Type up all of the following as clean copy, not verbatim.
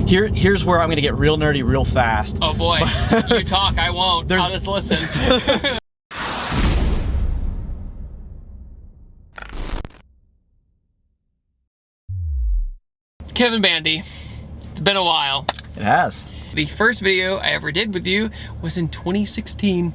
Here's where I'm gonna get real nerdy real fast. Oh boy, you talk, I won't. I'll just listen. Kevin Bandy, it's been a while. It has. The first video I ever did with you was in 2016.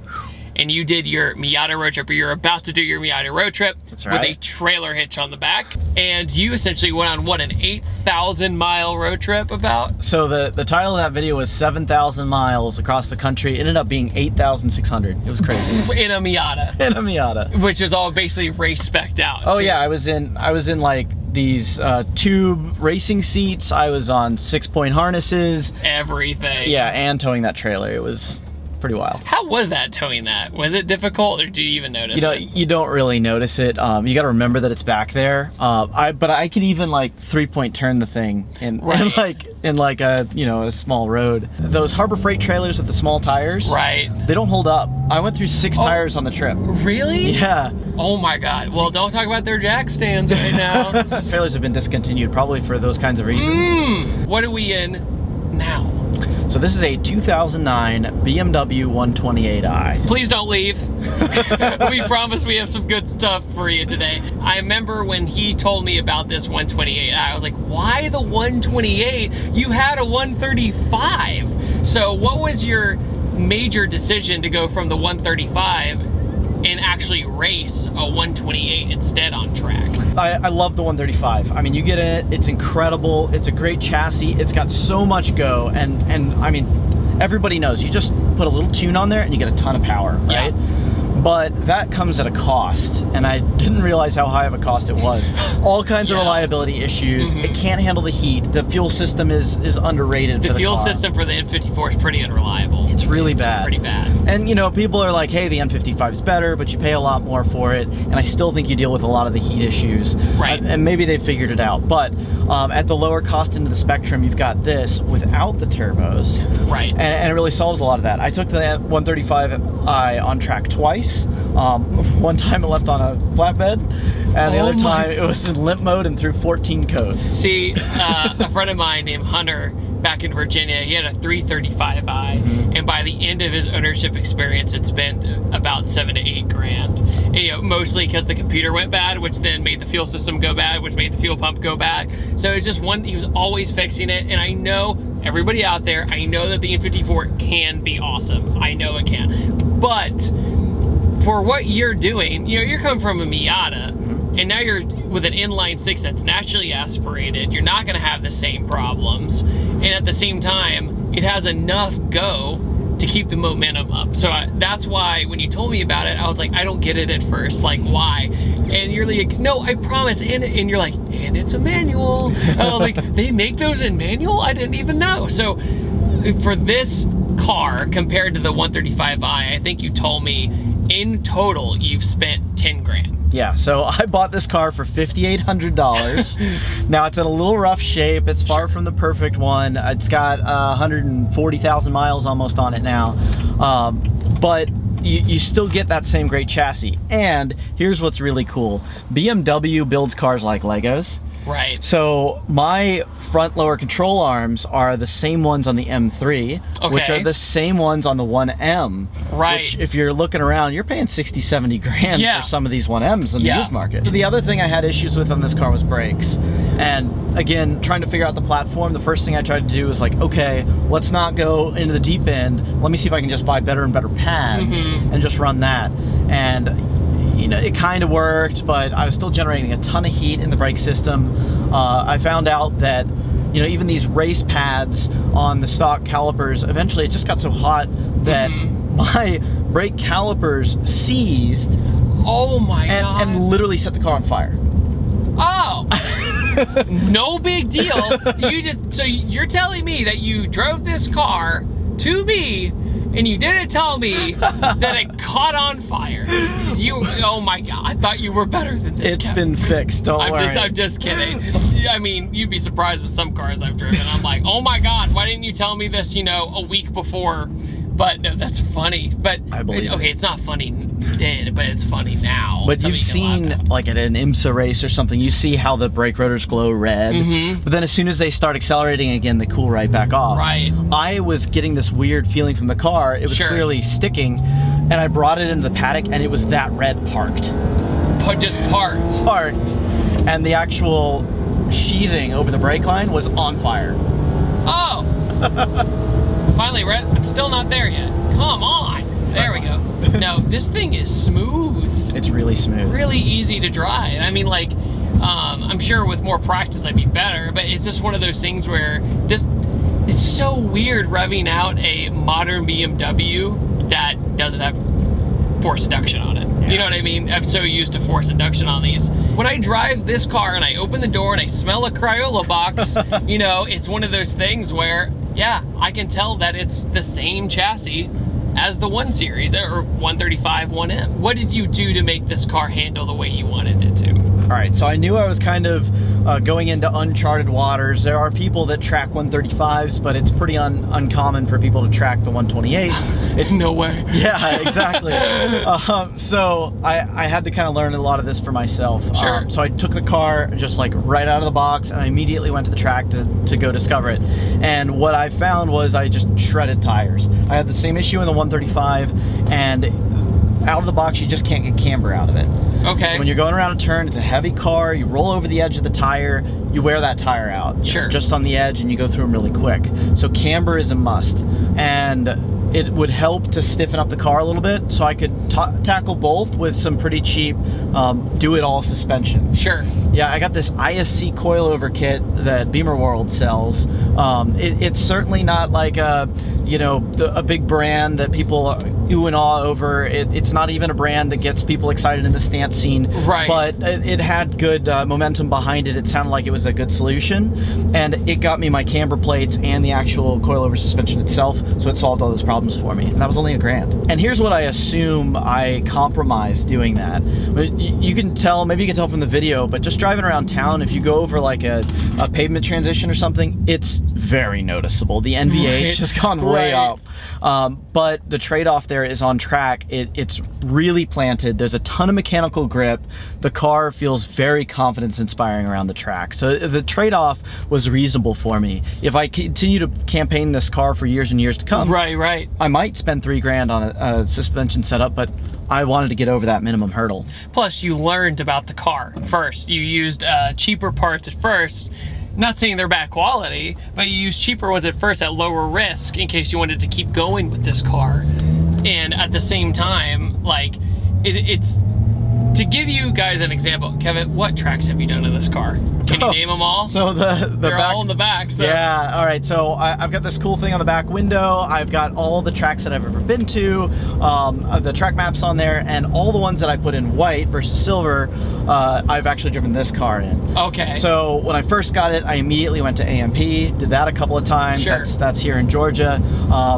And you did your Miata road trip, or you're about to do your Miata road trip. That's right. With a trailer hitch on the back. And you essentially went on, what, an 8,000 mile road trip about? So the title of that video was 7,000 miles across the country. It ended up being 8,600. It was crazy. In a Miata. In a Miata. Which is all basically race spec'd out. Oh too. yeah, I was in like these tube racing seats. I was on 6-point harnesses. Everything. Yeah, and towing that trailer. It was pretty wild. How was that, towing that? Was it difficult, or do you even notice it? You don't really notice it. You got to remember that it's back there. But I can even like 3-point turn the thing in like a a small road. Those Harbor Freight trailers with the small tires, right? They don't hold up. I went through 6 tires on the trip. Really? Yeah. Oh my God. Well, don't talk about their jack stands right now. Trailers have been discontinued probably for those kinds of reasons. What are we in now? So this is a 2009 BMW 128i. Please don't leave. We promise we have some good stuff for you today. I remember when he told me about this 128i, I was like, why the 128? You had a 135. So what was your major decision to go from the 135 and actually race a 128 instead on track? I love the 135. I mean, you get in it, it's incredible. It's a great chassis. It's got so much go, and I mean, everybody knows you just put a little tune on there and you get a ton of power, right? Yeah. But that comes at a cost, and I didn't realize how high of a cost it was. All kinds of reliability issues. It can't handle the heat. The fuel system is underrated. The fuel system for the N54 is pretty unrelative. It's really bad. Pretty bad. And people are like, hey, the N55 is better, but you pay a lot more for it. And I still think you deal with a lot of the heat issues. Right. And maybe they figured it out. But at the lower cost end of the spectrum, you've got this without the turbos. Right. And it really solves a lot of that. I took the 135i on track twice. One time it left on a flatbed, and the other time it was in limp mode and through 14 codes. See, a friend of mine named Hunter back in Virginia, he had a 335i, and by the end of his ownership experience, it spent about $7 to $8 grand. And, mostly because the computer went bad, which then made the fuel system go bad, which made the fuel pump go bad. So it's just he was always fixing it, and I know everybody out there, I know that the N54 can be awesome. I know it can, but for what you're doing, you're coming from a Miata, and now you're with an inline 6 that's naturally aspirated. You're not going to have the same problems, and at the same time, it has enough go to keep the momentum up. So that's why when you told me about it, I was like, I don't get it at first. Like, why? And you're like, no, I promise. And you're like, and it's a manual. And I was like, they make those in manual? I didn't even know. So for this car compared to the 135i, I think you told me in total you've spent 10 grand. Yeah, so I bought this car for $5,800. Now it's in a little rough shape. It's far from the perfect one. It's got 140,000 miles almost on it now. But you still get that same great chassis. And here's what's really cool. BMW builds cars like Legos. Right. So my front lower control arms are the same ones on the M3, which are the same ones on the 1M. Right. Which, if you're looking around, you're paying 60, 70 grand for some of these 1Ms in the used market. The other thing I had issues with on this car was brakes. And again, trying to figure out the platform, the first thing I tried to do was like, okay, let's not go into the deep end. Let me see if I can just buy better and better pads and just run that. And it kind of worked, but I was still generating a ton of heat in the brake system. I found out that, even these race pads on the stock calipers, eventually it just got so hot that my brake calipers seized. Oh my God. And literally set the car on fire. Oh! No big deal. So you're telling me that you drove this car to me, and you didn't tell me that it caught on fire. Oh my God, I thought you were better than this. It's been fixed, don't worry. I'm just kidding. I mean, you'd be surprised with some cars I've driven. I'm like, oh my God, why didn't you tell me this, a week before But no, that's funny. But I believe okay, it's not funny then, but it's funny now. But you've seen, like at an IMSA race or something, you see how the brake rotors glow red. But then as soon as they start accelerating again, they cool right back off. Right. I was getting this weird feeling from the car. It was clearly sticking, and I brought it into the paddock, and it was that red parked. Just parked. Parked. And the actual sheathing over the brake line was on fire. Oh. Finally, Rhett, I'm still not there yet. Come on. There we go. No, this thing is smooth. It's really smooth. Really easy to drive. I mean, like, I'm sure with more practice I'd be better, but it's just one of those things where it's so weird revving out a modern BMW that doesn't have force induction on it. You know what I mean? I'm so used to force induction on these. When I drive this car and I open the door and I smell a Crayola box, you know, it's one of those things where, yeah, I can tell that it's the same chassis as the 1 Series or 135 1M. What did you do to make this car handle the way you wanted it to? All right, so I knew I was kind of going into uncharted waters. There are people that track 135s, but it's pretty uncommon for people to track the 128. No way. Yeah, exactly. So I had to kind of learn a lot of this for myself. Sure. So I took the car just like right out of the box, and I immediately went to the track to go discover it. And what I found was I just shredded tires. I had the same issue in the 135, and out of the box, you just can't get camber out of it. Okay. So when you're going around a turn, it's a heavy car, you roll over the edge of the tire, you wear that tire out. Sure. Just on the edge, and you go through them really quick. So camber is a must. And it would help to stiffen up the car a little bit, so I could tackle both with some pretty cheap do-it-all suspension. Sure. Yeah, I got this ISC coilover kit that Beamer World sells. It's certainly not like a big brand that people ooh and awe over. It's not even a brand that gets people excited in the stance scene. Right. But it had good momentum behind it. It sounded like it was a good solution, and it got me my camber plates and the actual coilover suspension itself, so it solved all those problems for me, and that was only $1,000. And here's what I assume I compromised doing that. You can tell, maybe you can tell from the video, but just driving around town, if you go over like a pavement transition or something, it's very noticeable. The NVH has gone way up. But the trade-off there is on track. It's really planted. There's a ton of mechanical grip. The car feels very confidence-inspiring around the track. So the trade-off was reasonable for me. If I continue to campaign this car for years and years to come, right, I might spend $3,000 on a suspension setup, but I wanted to get over that minimum hurdle. Plus, you learned about the car first. You used cheaper parts at first. Not saying they're bad quality, but you used cheaper ones at first at lower risk in case you wanted to keep going with this car. And at the same time, like, it's to give you guys an example. Kevin, what tracks have you done in this car? Can you name them all? So they're all in the back. So. Yeah, all right. So I've got this cool thing on the back window. I've got all the tracks that I've ever been to, the track maps on there, and all the ones that I put in white versus silver, I've actually driven this car in. Okay. So when I first got it, I immediately went to AMP, did that a couple of times. Sure. That's here in Georgia.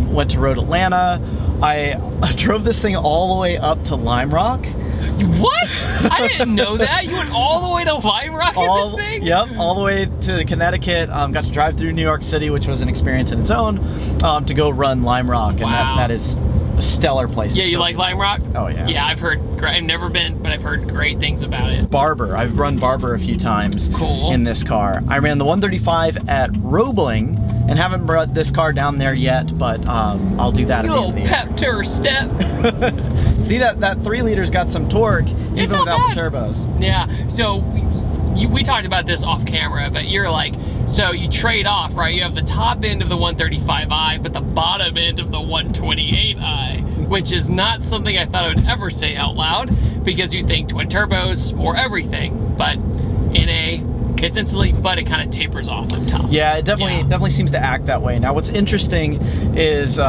Went to Road Atlanta. I drove this thing all the way up to Lime Rock. What? I didn't know that. You went all the way to Lime Rock in this thing? Yep, all the way to Connecticut. Got to drive through New York City, which was an experience in its own, to go run Lime Rock. And wow. that is a stellar place. Yeah, you like Lime Rock? Oh, yeah. Yeah, I've never been, but I've heard great things about it. Barber. I've run Barber a few times. Cool. In this car. I ran the 135 at Roebling, and haven't brought this car down there yet, but I'll do that. You little pep to her step. See, that 3 liters got some torque, even without the turbos. Yeah, so we talked about this off camera, but you're like, so you trade off, right? You have the top end of the 135i, but the bottom end of the 128i, which is not something I thought I would ever say out loud, because you think twin turbos or everything, but it's instantly, but it kind of tapers off on top. Yeah, it definitely seems to act that way. Now, what's interesting is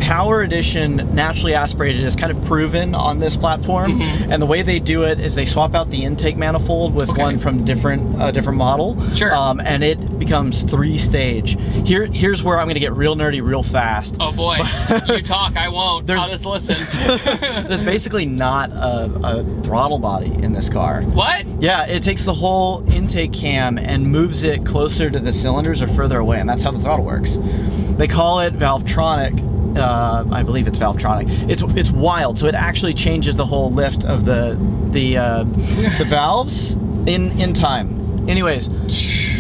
Power Edition naturally aspirated is kind of proven on this platform, and the way they do it is they swap out the intake manifold with one from different model. Sure. And it becomes 3-stage. Here's where I'm going to get real nerdy real fast. Oh boy, you talk, I won't. I'll just listen. There's basically not a throttle body in this car. What? Yeah, it takes the whole intake cam and moves it closer to the cylinders or further away, and that's how the throttle works. They call it Valvetronic. I believe it's Valvetronic. It's wild. So it actually changes the whole lift of the valves in time. Anyways,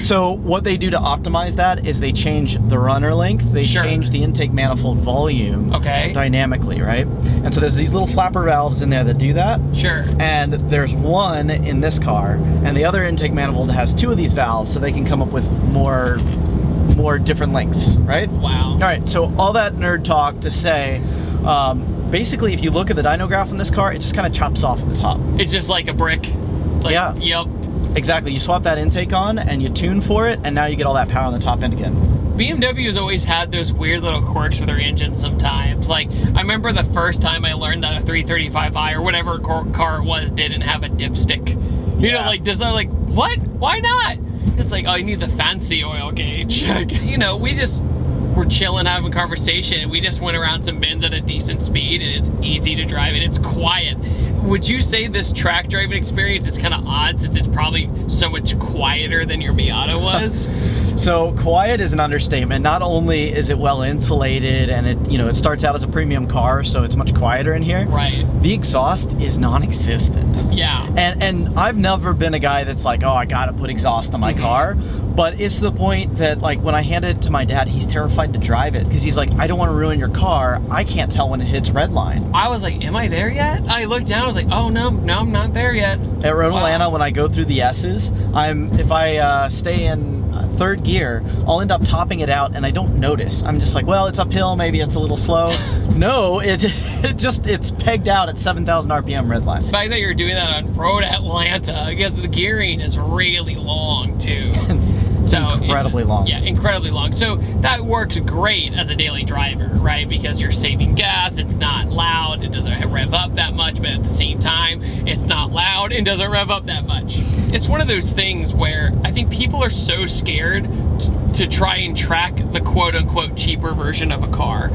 so what they do to optimize that is they change the runner length, they change the intake manifold volume dynamically, right? And so there's these little flapper valves in there that do that. Sure. And there's one in this car, and the other intake manifold has 2 of these valves, so they can come up with more different lengths, right? Wow. All right, so all that nerd talk to say, basically, if you look at the dyno graph in this car, it just kind of chops off at the top. It's just like a brick. It's like, yeah. Yep. Exactly. You swap that intake on and you tune for it, and now you get all that power on the top end again. BMW has always had those weird little quirks with their engines sometimes. Like, I remember the first time I learned that a 335i or whatever car it was didn't have a dipstick. You know, like, this, I'm like, what? Why not? It's like, oh, you need the fancy oil gauge. You know, we just were chilling, having a conversation, and we just went around some bends at a decent speed, and it's easy to drive, and it's quiet. Would you say this track driving experience is kind of odd since it's probably so much quieter than your Miata was? So quiet is an understatement. Not only is it well insulated, and it starts out as a premium car, so it's much quieter in here. Right. The exhaust is non-existent. Yeah. And I've never been a guy that's like, oh, I gotta put exhaust on my car. But it's to the point that, like, when I hand it to my dad, he's terrified to drive it because he's like, I don't want to ruin your car. I can't tell when it hits red line. I was like, am I there yet? I looked down, I was like, oh no, I'm not there yet. At Road Atlanta, when I go through the S's, if I stay in 3rd gear, I'll end up topping it out and I don't notice. I'm just like, well, it's uphill, maybe it's a little slow. No, it's pegged out at 7,000 RPM red line. The fact that you're doing that on Road Atlanta, because the gearing is really long too. So incredibly long. Yeah, incredibly long. So that works great as a daily driver, right? Because you're saving gas, it's not loud, it doesn't rev up that much, but at the same time, it's not loud and doesn't rev up that much. It's one of those things where I think people are so scared to try and track the quote-unquote cheaper version of a car.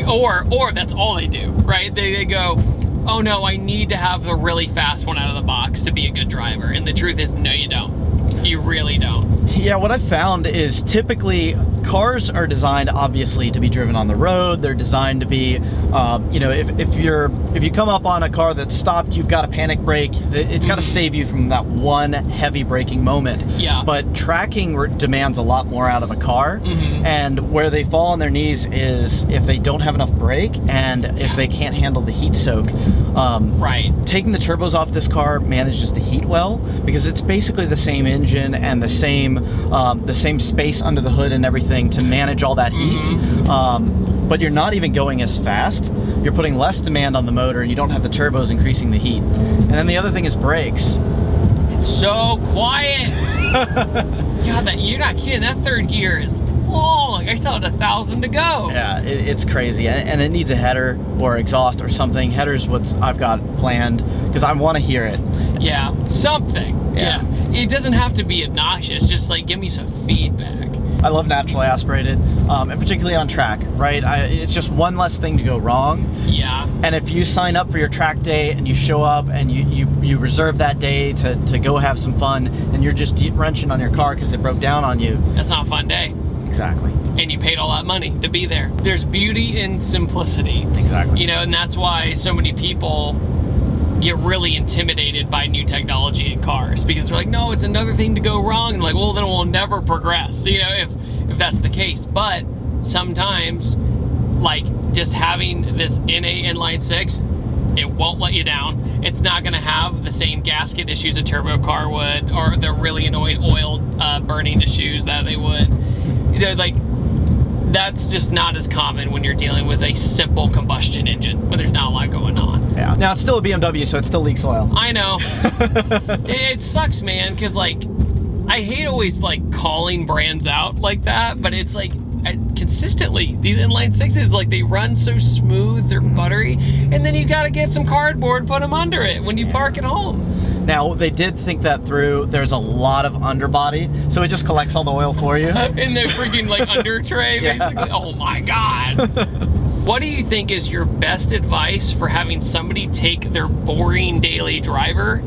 Or that's all they do, right? They go, oh no, I need to have the really fast one out of the box to be a good driver. And the truth is, no, you don't. You really don't. Yeah, what I've found is typically cars are designed obviously to be driven on the road. They're designed to be, if you come up on a car that's stopped, you've got a panic brake. It's got to save you from that one heavy braking moment. Yeah. But tracking demands a lot more out of a car, and where they fall on their knees is if they don't have enough brake and if they can't handle the heat soak. Right. Taking the turbos off this car manages the heat well because it's basically the same engine and the same space under the hood and everything to manage all that heat. But you're not even going as fast. You're putting less demand on the motor and you don't have the turbos increasing the heat. And then the other thing is brakes. It's so quiet. God, you're not kidding. That 3rd gear is long. I still had 1,000 to go. Yeah, it's crazy. And it needs a header or exhaust or something. Header's what I've got planned because I want to hear it. Yeah, something. Yeah. It doesn't have to be obnoxious. Just like give me some feedback. I love naturally aspirated, and particularly on track, right? It's just one less thing to go wrong. Yeah. And if you sign up for your track day and you show up and you reserve that day to go have some fun and you're just wrenching on your car because it broke down on you. That's not a fun day. Exactly. And you paid all that money to be there. There's beauty in simplicity. Exactly. You know, and that's why so many people get really intimidated by new technology in cars because they're like, no, it's another thing to go wrong. And like, well, then we'll never progress, you know, if that's the case. But sometimes, like, just having this NA inline 6, it won't let you down. It's not going to have the same gasket issues a turbo car would, or the really annoying oil burning issues that they would. You know, like, that's just not as common when you're dealing with a simple combustion engine when there's not a lot going on. Yeah. Now, it's still a BMW, so it still leaks oil. I know. It sucks, man, because, like, I hate always, like, calling brands out like that, but it's, like, consistently, these inline 6s, like, they run so smooth, they're buttery, and then you gotta get some cardboard, put them under it when you park at home. Now, they did think that through. There's a lot of underbody, so it just collects all the oil for you. In the freaking, like, under tray, basically. Oh, my God. What do you think is your best advice for having somebody take their boring daily driver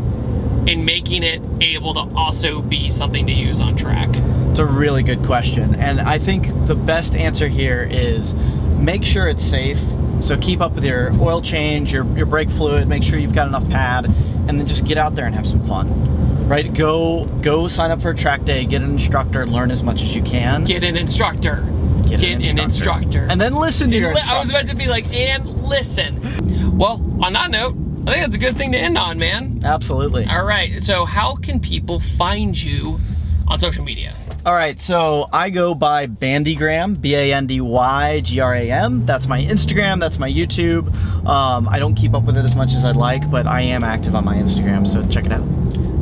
and making it able to also be something to use on track? It's a really good question, and I think the best answer here is make sure it's safe. So keep up with your oil change, your brake fluid, make sure you've got enough pad, and then just get out there and have some fun, right? Go sign up for a track day, get an instructor, learn as much as you can. Get an instructor. Get an instructor. And then listen to your instructor. I was about to be like, and listen. Well, on that note, I think that's a good thing to end on, man. Absolutely. All right, so how can people find you on social media? All right, so I go by Bandygram, BANDYGRAM. That's my Instagram, that's my YouTube. I don't keep up with it as much as I'd like, but I am active on my Instagram, so check it out.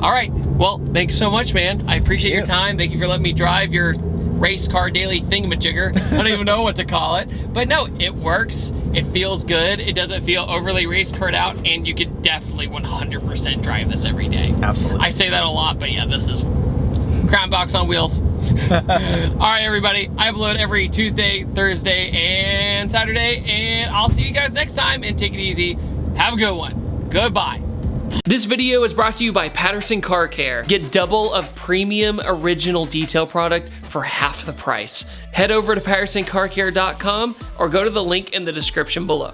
All right, well, thanks so much, man. I appreciate your time. Thank you for letting me drive your race car daily thingamajigger. I don't even know what to call it, but no, it works. It feels good. It doesn't feel overly race card out, and you could definitely 100% drive this every day. Absolutely. I say that a lot, but yeah, this is crown box on wheels. All right, everybody, I upload every Tuesday, Thursday, and Saturday, and I'll see you guys next time, and take it easy. Have a good one. Goodbye. This video is brought to you by Patterson Car Care. Get double of premium original detail product for half the price. Head over to PattersonCarCare.com or go to the link in the description below.